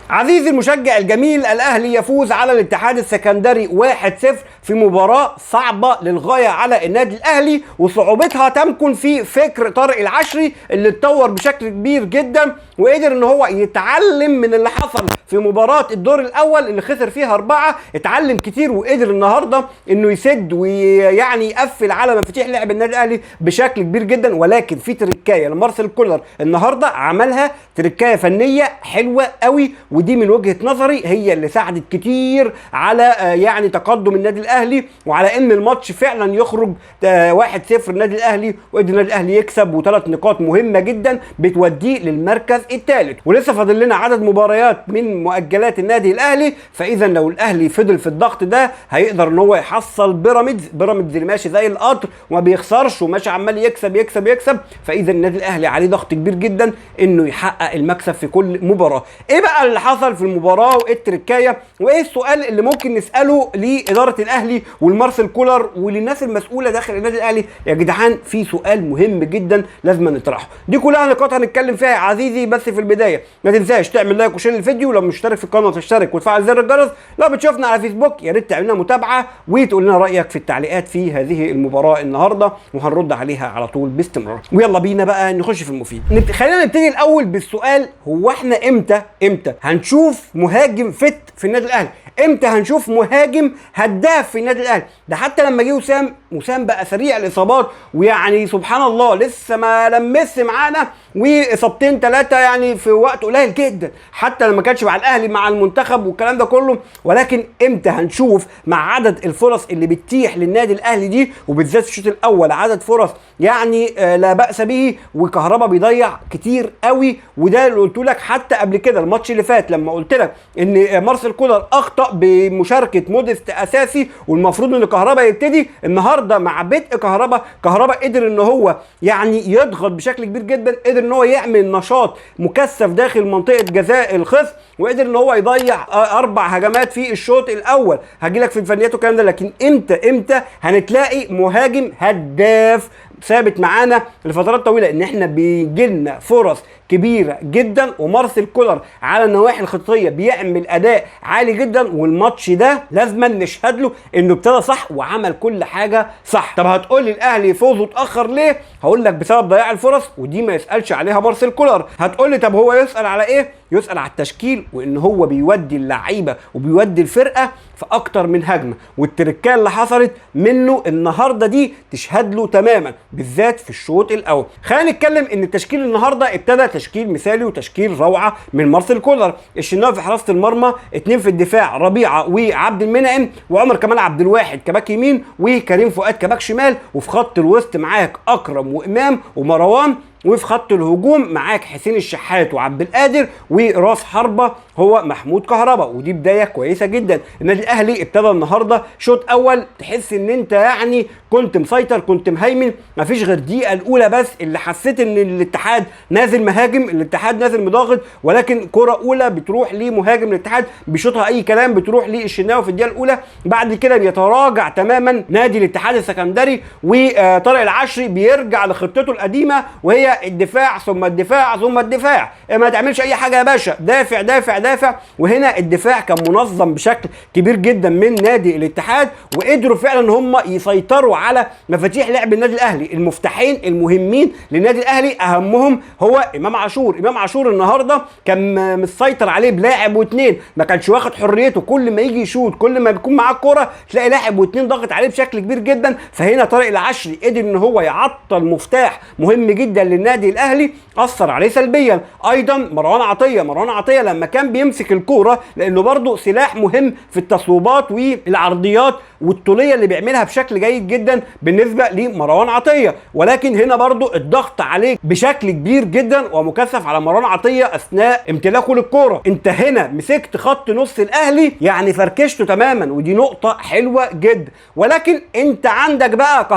عزيزي المشجع الجميل، الأهلي يفوز على الاتحاد السكندري 1-0 في مباراة صعبة للغاية على النادي الأهلي، وصعوبتها تمكن في فكر طارق العشري اللي اتطور بشكل كبير جدا وقدر ان هو يتعلم من اللي حصل في مباراة الدور الأول اللي خسر فيها 4. اتعلم كتير وقدر النهارده انه يسد ويعني يقفل على مفاتيح لعب النادي الأهلي بشكل كبير جدا. ولكن في تركايه لمارسيل كولر النهارده عملها، تركايه فنية حلوة قوي، ودي من وجهة نظري هي اللي ساعدت كتير على يعني تقدم النادي الاهلي وعلى ان الماتش فعلا يخرج 1-0 النادي الاهلي، وقدر النادي الاهلي يكسب وثلاث نقاط مهمة جدا بتوديه للمركز الثالث. ولسه فاضل لنا عدد مباريات من مؤجلات النادي الاهلي، فاذا لو الاهلي فضل في الضغط ده هيقدر ان هو يحصل بيراميدز اللي ماشي زي القطر وما بيخسرش وماشي عمال يكسب يكسب يكسب. فاذا النادي الاهلي عليه ضغط كبير جدا انه يحقق المكسب في كل مباراة. ايه بقى اللي حصل في المباراة وايه التركايه وايه السؤال اللي ممكن نسأله لإدارة الاهلي والمارسيل كولر وللناس المسؤولة داخل النادي الاهلي؟ يا جدعان في سؤال مهم جدا لازم نطرحه. دي كلها نقاط هنتكلم فيها يا عزيزي، بس في البداية ما تنساش تعمل لايك وشير الفيديو، لو مشترك في القناة تشترك وتفعل زر الجرس، لو بتشوفنا على فيسبوك يا ريت تعمل لنا متابعة وتقول لنا رأيك في التعليقات في هذه المباراة النهارده وهنرد عليها على طول باستمرار. ويلا بينا بقى نخش في المفيد. خلينا نبتدي الاول بالسؤال، هو احنا امتى هنشوف مهاجم فت في النادي الاهلي؟ امتى هنشوف مهاجم هداف في النادي الاهلي؟ ده حتى لما جه وسام بقى سريع الاصابات، ويعني سبحان الله لسه ما لمس معانا واصابتين ثلاثه يعني في وقت قليل جدا، حتى لما كانش مع الاهلي مع المنتخب والكلام ده كله. ولكن امتى هنشوف مع عدد الفرص اللي بتتيح للنادي الاهلي دي، وبالذات الشوط الاول عدد فرص يعني لا باس به، وكهربا بيضيع كتير قوي. وده اللي قلت لك حتى قبل كده الماتش اللي فات لما قلت لك ان مارسيل كولر اخطا بمشاركه موديست اساسي والمفروض ان كهربا يبتدي. النهارده مع بدء كهربا قدر ان هو يعني يضغط بشكل كبير جدا، قدر ان هو يعمل نشاط مكثف داخل منطقه جزاء الخصم، وقدر ان هو يضيع 4 هجمات في الشوط الاول. هجيلك في الفنيات والكلام ده. لكن امتى هنتلاقي مهاجم هداف ثابت معانا لفترات طويله؟ ان احنا بيجيلنا فرص كبيره جدا، ومارسيل كولر على النواحي الخطيه بيعمل اداء عالي جدا، والماتش ده لازم نشهد له انه ابتدى صح وعمل كل حاجه صح. طب هتقول لي الاهلي فوزه اتاخر ليه؟ هقول لك بسبب ضياع الفرص، ودي ما يسالش عليها مارسيل كولر. هتقول لي طب هو يسال على ايه؟ يسال على التشكيل، وان هو بيودي اللعيبه وبيودي الفرقه في اكتر من هجمه، والتركيه اللي حصلت منه النهارده دي تشهد له تماما بالذات في الشوط الاول. خلينا نتكلم ان التشكيل النهارده ابتدى تشكيل مثالي وتشكيل روعه من مارسيل كولر. الشناوي في حراسه المرمى، 2 في الدفاع ربيعه وعبد المنعم وعمر كمال عبد الواحد كباك يمين وكريم فؤاد كباك شمال، وفي خط الوسط معاك اكرم وامام ومروان، وفي خط الهجوم معاك حسين الشحات وعبد القادر، وراس حربة هو محمود كهربا. ودي بداية كويسة جدا. النادي الاهلي ابتدى النهارده شوط اول تحس ان انت يعني كنت مسيطر، كنت مهيمن. مفيش غير دقيقة الاولى بس اللي حسيت ان الاتحاد نازل مهاجم، الاتحاد نازل مضاغط، ولكن كرة اولى بتروح لمهاجم الاتحاد بيشوطها اي كلام، بتروح للشناوي في الدقيقة الاولى. بعد كده بيتراجع تماما نادي الاتحاد السكندري، وطارق العشري بيرجع لخطته القديمة وهي الدفاع ثم الدفاع ثم الدفاع. ما تعملش اي حاجه يا باشا، دافع دافع دافع. وهنا الدفاع كان منظم بشكل كبير جدا من نادي الاتحاد، وقدروا فعلا هم يسيطروا على مفاتيح لعب النادي الاهلي. المفتاحين المهمين للنادي الاهلي اهمهم هو امام عاشور النهارده كان مسيطر عليه بلاعب واثنين، ما كانش واخد حريته. كل ما يجي يشوط كل ما بيكون معاه الكوره تلاقي لاعب واثنين ضاغط عليه بشكل كبير جدا. فهنا طارق العشري قدر ان هو يعطل مفتاح مهم جدا للنادي الاهلي اثر عليه سلبيا. ايضا مروان عطيه لما كان بيمسك الكوره، لانه برضو سلاح مهم في التصويبات والعرضيات والطوليه اللي بيعملها بشكل جيد جدا بالنسبه لمروان عطيه. ولكن هنا برضو الضغط عليه بشكل كبير جدا ومكثف على مروان عطيه اثناء امتلاكه للكوره. انت هنا مسكت خط نص الاهلي يعني فركشته تماما، ودي نقطه حلوه جدا. ولكن انت عندك بقى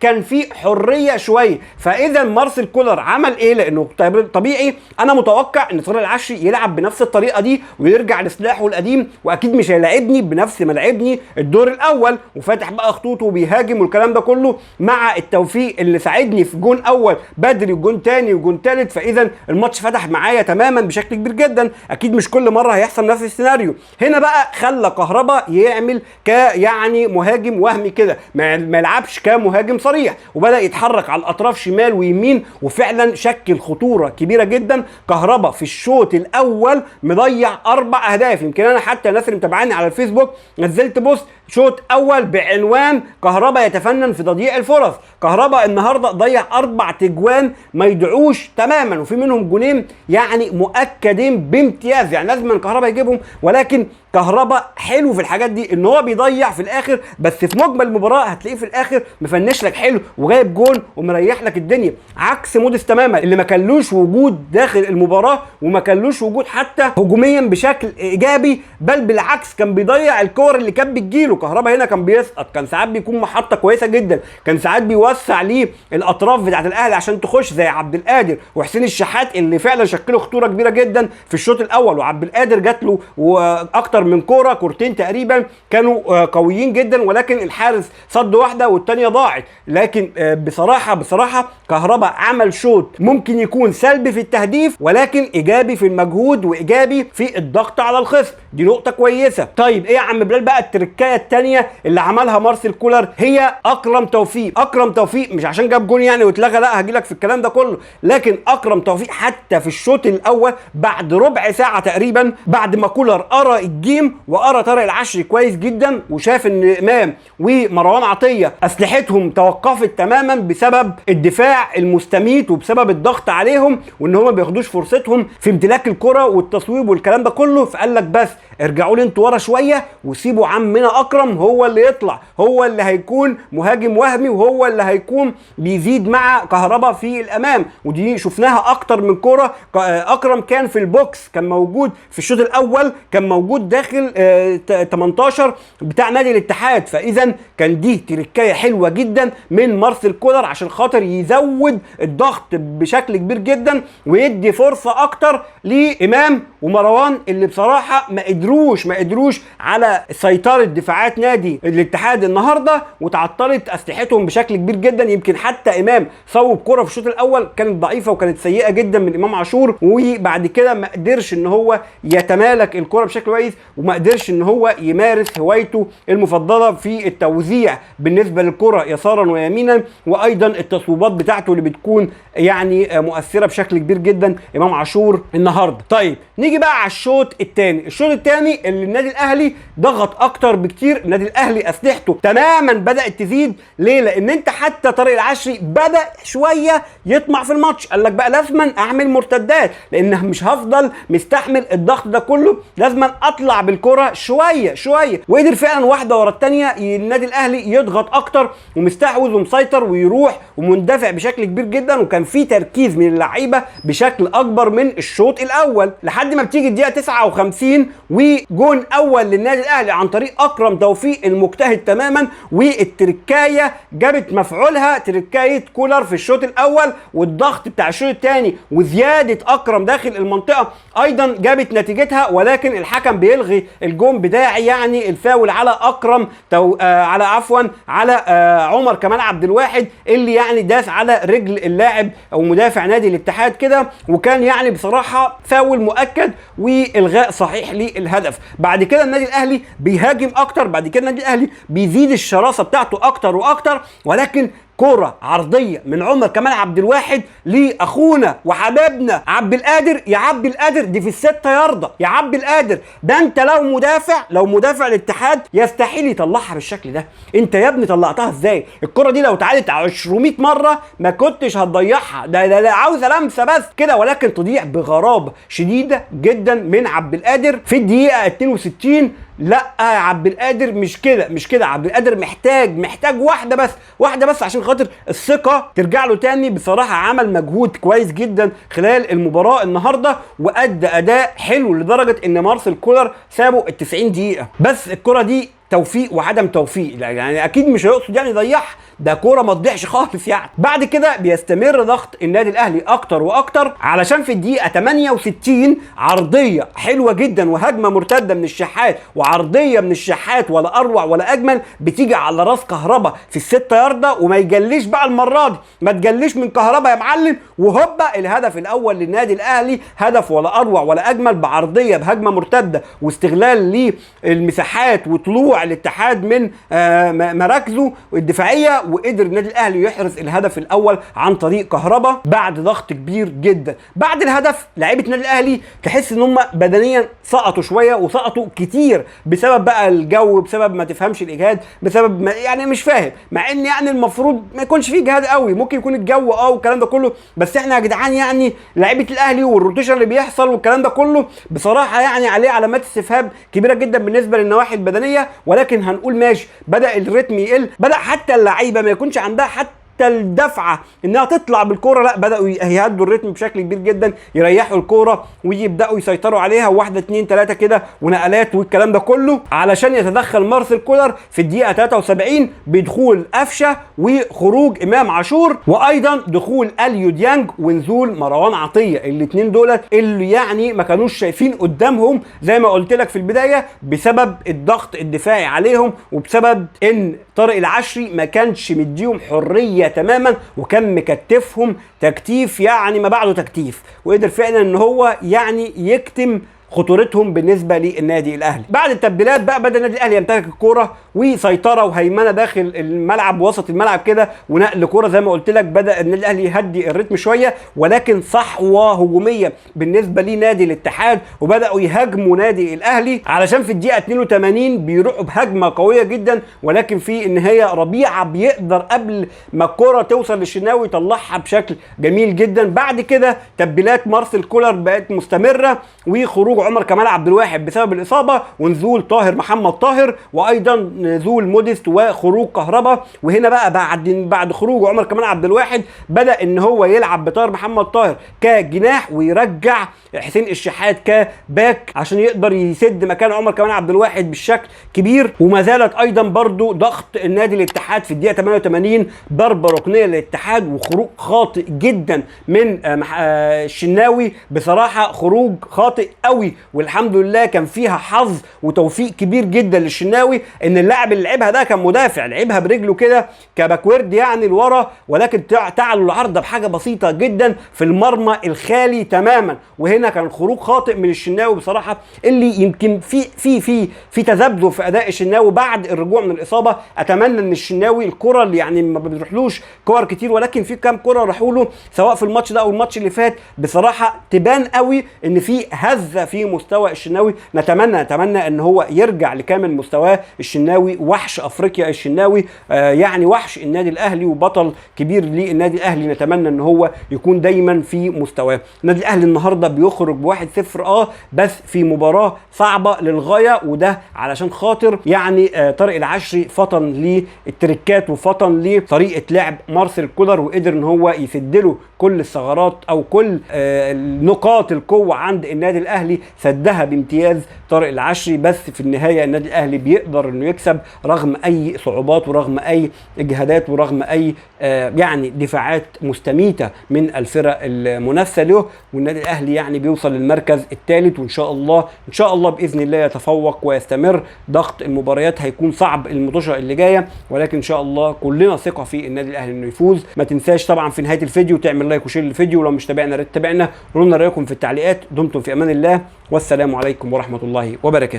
كان في حريه شويه. فاذا مارسيل كولر عمل ايه؟ لانه طبيعي انا متوقع ان طارق العشري يلعب بنفس الطريقه دي ويرجع لسلاحه القديم، واكيد مش هيلاعبني بنفس ما لعبني الدور الاول وفاتح بقى خطوطه وبيهاجم والكلام ده كله، مع التوفيق اللي ساعدني في جون اول بدري وجون تاني وجون تالت. فاذا الماتش فتح معايا تماما بشكل كبير جدا. اكيد مش كل مره هيحصل نفس السيناريو. هنا بقى خلى كهربا يعمل يعني مهاجم وهمي كده، ما يلعبش كمهاجم صريح، وبدا يتحرك على الاطراف شمال ويمين، وفعلا شكل خطوره كبيره جدا. كهربا في الشوط الاول مضيع 4 اهداف. يمكن انا حتى الناس اللي متابعاني على الفيسبوك نزلت بوست شوط اول بعنوان كهربا يتفنن في تضييع الفرص. كهربا النهارده ضيع 4 تجوان ما يدعوش تماما، وفي منهم جونين يعني مؤكدين بامتياز، يعني لازم كهربا يجيبهم. ولكن كهربا حلو في الحاجات دي ان هو بيضيع في الاخر، بس في مجمل المباراه هتلاقيه في الاخر مفنش لك حلو وجايب جون ومريح لك الدنيا، عكس موديس تماما اللي ما كانلوش وجود داخل المباراه وما كانلوش وجود حتى هجوميا بشكل ايجابي، بل بالعكس كان بيضيع الكور اللي كانت بتجيله. كهربا هنا كان بيسقط، كان ساعات بيكون محطه كويسه جدا، كان ساعات بيوسع ليه الاطراف بتاعت الاهلي عشان تخش زي عبد القادر وحسين الشحات اللي فعلا شكلوا خطوره كبيره جدا في الشوط الاول. وعبد القادر جات له واكتر من كورتين تقريبا كانوا قويين جدا، ولكن الحارس صد واحده والثانيه ضاعت. لكن بصراحه كهربا عمل شوط ممكن يكون سلبي في التهديف ولكن ايجابي في المجهود وايجابي في الضغط على الخصم، دي نقطه كويسه. طيب ايه يا عم بلال بقى التركايه الثانيه اللي عملها مارسيل كولر؟ هي اكرم توفيق مش عشان جاب جون يعني واتلغى، لا هجيلك في الكلام ده كله، لكن اكرم توفيق حتى في الشوط الاول بعد ربع ساعه تقريبا، بعد ما كولر قرا الجيم وقرا طارق العشري كويس جدا وشاف ان امام ومروان عطيه اسلحتهم توقفت تماما بسبب الدفاع المستميت وبسبب الضغط عليهم وان هم ما بياخدوش فرصتهم في امتلاك الكره والتصويب والكلام ده كله، فقال لك بس ارجعوا لي انتوا ورا شويه وسيبوا عمنا اكرم هو اللي يطلع، هو اللي هيكون مهاجم وهمي وهو اللي هيكون بيزيد مع كهربا في الامام. ودي شفناها اكتر من كوره. اكرم كان في البوكس، كان موجود في الشوط الاول، كان موجود داخل 18 بتاع نادي الاتحاد. فاذا كان دي تركايه حلوه جدا من مارسيل كولر عشان خاطر يزود الضغط بشكل كبير جدا ويدي فرصه اكتر لامام ومروان اللي بصراحه ما قدروش على سيطره دفاعات نادي الاتحاد النهارده، وتعطلت اسلحتهم بشكل كبير جدا. يمكن حتى امام صوب كره في الشوط الاول كانت ضعيفه وكانت سيئه جدا من امام عاشور، وبعد كده ما قدرش ان هو يتمالك الكره بشكل كويس وما قدرش ان هو يمارس هوايته المفضله في التوزيع بالنسبه للكره يسارا ويمينا، وايضا التصويبات بتاعته اللي بتكون يعني مؤثره بشكل كبير جدا امام عاشور النهارده. طيب نيجي بقى على الشوط الثاني. الشوط الثاني اللي النادي الاهلي ضغط اكتر بكتير. النادي الاهلي اسلحته تماما بدات تزيد. ليه؟ لان انت حتى طارق العشري بدا شويه يطمع في الماتش، قال لك بقى لازما اعمل مرتدات لان مش هفضل مستحمل الضغط ده كله، لازما اطلع بالكره شويه، وقدر فعلا واحده ورا الثانيه النادي الاهلي يضغط اكتر ومستحوذ ومسيطر ويروح ومندفع بشكل كبير جدا، وكان في تركيز من اللعيبه بشكل اكبر من الشوط الاول لحد ما بتيجي الدقيقه 59 وجون اول للنادي الاهلي عن طريق اكرم توفيق المجتهد تماما. والتركايه جابت مفعولها، تركايه كولر في الشوط الاول والضغط بتاع الشوط الثاني وزياده اكرم داخل المنطقه ايضا جابت نتيجتها. ولكن الحكم بيلغي الجون بتاعي، يعني الفاول على اكرم على عمر كمال عبد الواحد اللي يعني داس على رجل اللاعب او مدافع نادي الاتحاد كده، وكان يعني بصراحه فاول مؤكد والغاء صحيح للهدف. بعد كده النادي الاهلي بيهاجم اكتر، بعد كده النادي الاهلي بيزيد الشراسه بتاعته اكتر واكتر، ولكن كرة عرضية من عمر كمال عبد الواحد لاخونا وحبابنا عبد القادر. يا عبد القادر دي في ال6 ياردة، يا عبد القادر ده انت لو مدافع الاتحاد يستحيل يطلعها بالشكل ده. انت يا ابني طلعتها ازاي؟ الكرة دي لو اتعادت 200 مرة ما كنتش هتضيعها، ده عاوزة لمسة بس كده، ولكن تضيع بغرابة شديدة جدا من عبد القادر في الدقيقة 62. لا يا عبد القادر مش كده، عبد القادر محتاج واحده بس عشان خاطر الثقه ترجع له تاني. بصراحه عمل مجهود كويس جدا خلال المباراه النهارده وادى اداء حلو لدرجه ان مارسيل كولر سابه ال90 دقيقه. بس الكره دي توفيق وعدم توفيق، يعني اكيد مش هيقصد يعني يضيعها، ده كوره ما تضيعش خالص يعني. بعد كده بيستمر ضغط النادي الاهلي اكتر واكتر، علشان في الدقيقه 68 عرضيه حلوه جدا وهجمه مرتده من الشحات، وعرضيه من الشحات ولا اروع ولا اجمل، بتيجي على راس كهربا في ال6 ياردة، وما يجليش بقى المره دي، ما تجليش من كهربا يا معلم، وهوبا الهدف الاول للنادي الاهلي، هدف ولا اروع ولا اجمل بعرضيه بهجمه مرتده واستغلال للمساحات وطلوع الاتحاد من مراكزه الدفاعيه، وقدر النادي الاهلي يحرز الهدف الاول عن طريق كهربا بعد ضغط كبير جدا. بعد الهدف لعيبه النادي الاهلي تحس ان هم بدنيا سقطوا شويه، وسقطوا كتير بسبب بقى الجو، بسبب ما تفهمش الاجهاد، بسبب ما يعني مش فاهم، مع ان يعني المفروض ما يكونش فيه اجهاد قوي، ممكن يكون الجو والكلام ده كله، بس احنا يا جدعان يعني لعيبه الاهلي والروتيشن اللي بيحصل والكلام ده كله بصراحه يعني عليه علامات استفهام كبيره جدا بالنسبه للنواحي البدنيه. ولكن هنقول ماشي، بدا الريتم يقل، بدا حتى اللعيبه ما يكونش عندها حتى الدفعه انها تطلع بالكوره، لا بداوا يهدوا الريتم بشكل كبير جدا، يريحوا الكوره ويبداوا يسيطروا عليها، واحده اتنين تلاته كده ونقلات والكلام ده كله، علشان يتدخل مارسيل كولر في الدقيقه 73 بدخول قفشه وخروج امام عاشور، وايضا دخول اليو ديانج ونزول مروان عطيه. الاثنين دولت اللي يعني ما كانوش شايفين قدامهم زي ما قلت لك في البدايه، بسبب الضغط الدفاعي عليهم، وبسبب ان طارق العشري ما كانش مديهم حريه تماما، وكان مكتفهم تكتيف يعني ما بعده تكتيف، وقدر فعلا ان هو يعني يكتم خطورتهم بالنسبه للنادي الاهلي. بعد التبديلات بقى بدا النادي الاهلي يمتلك الكوره وسيطره وهيمنه داخل الملعب وسط الملعب كده، ونقل كوره زي ما قلت لك، بدا النادي الاهلي يهدي الريتم شويه، ولكن صحوه هجوميه بالنسبه لنادي الاتحاد، وبداوا يهاجموا نادي الاهلي، علشان في الدقيقه 82 بيروحوا بهجمه قويه جدا، ولكن في النهايه ربيعه بيقدر قبل ما الكوره توصل للشناوي يطلعها بشكل جميل جدا. بعد كده تبديلات مارسيل كولر بقت مستمره، وخروج عمر كمال عبد الواحد بسبب الاصابه، ونزول طاهر محمد طاهر، وايضا نزول موديست وخروج كهربا. وهنا بقى بعد خروج عمر كمال عبد الواحد بدا ان هو يلعب بطاهر محمد طاهر كجناح، ويرجع حسين الشحات كباك عشان يقدر يسد مكان عمر كمال عبد الواحد بالشكل كبير. وما زالت ايضا برضو ضغط النادي الاتحاد في الدقيقه 88 ضربه ركنيه للاتحاد، وخروج خاطئ جدا من الشناوي، بصراحه خروج خاطئ قوي، والحمد لله كان فيها حظ وتوفيق كبير جدا للشناوي، ان اللاعب اللي لعبها ده كان مدافع، لعبها برجله كده كباكورد يعني لورا، ولكن تعالوا العرضه بحاجه بسيطه جدا في المرمى الخالي تماما. وهنا كان خروج خاطئ من الشناوي بصراحه، اللي يمكن في تذبذب في اداء الشناوي بعد الرجوع من الاصابه. اتمنى ان الشناوي الكره اللي يعني ما بتروحلوش كور كتير، ولكن في كام كره راحوا له سواء في الماتش ده او الماتش اللي فات، بصراحه تبان قوي ان في هزه في مستوى الشناوي. نتمنى ان هو يرجع لكامل مستواه. الشناوي وحش افريقيا، الشناوي يعني وحش النادي الاهلي وبطل كبير للنادي الاهلي، نتمنى ان هو يكون دايما في مستواه. النادي الاهلي النهارده بيخرج ب1-0 بس في مباراه صعبه للغايه، وده علشان خاطر يعني طارق العشري فطن للتريكات وفطن لطريقه لعب مارسيل كولر، وقدر ان هو يسدله كل الثغرات او كل نقاط القوه عند النادي الاهلي، سدها بامتياز طارق العشري. بس في النهايه النادي الاهلي بيقدر انه يكسب رغم اي صعوبات ورغم اي اجهادات ورغم اي يعني دفاعات مستميته من الفرق المنافسه له، والنادي الاهلي يعني بيوصل للمركز الثالث، وان شاء الله باذن الله يتفوق ويستمر. ضغط المباريات هيكون صعب المطوشه اللي جايه، ولكن ان شاء الله كلنا ثقه في النادي الاهلي انه يفوز. ما تنساش طبعا في نهايه الفيديو تعمل لايك وشير للفيديو، ولو مش تابعنا يا ريت تتابعنا، قولوا لنا رايكم في التعليقات. دمتم في امان الله، والسلام عليكم ورحمه الله وبركاته.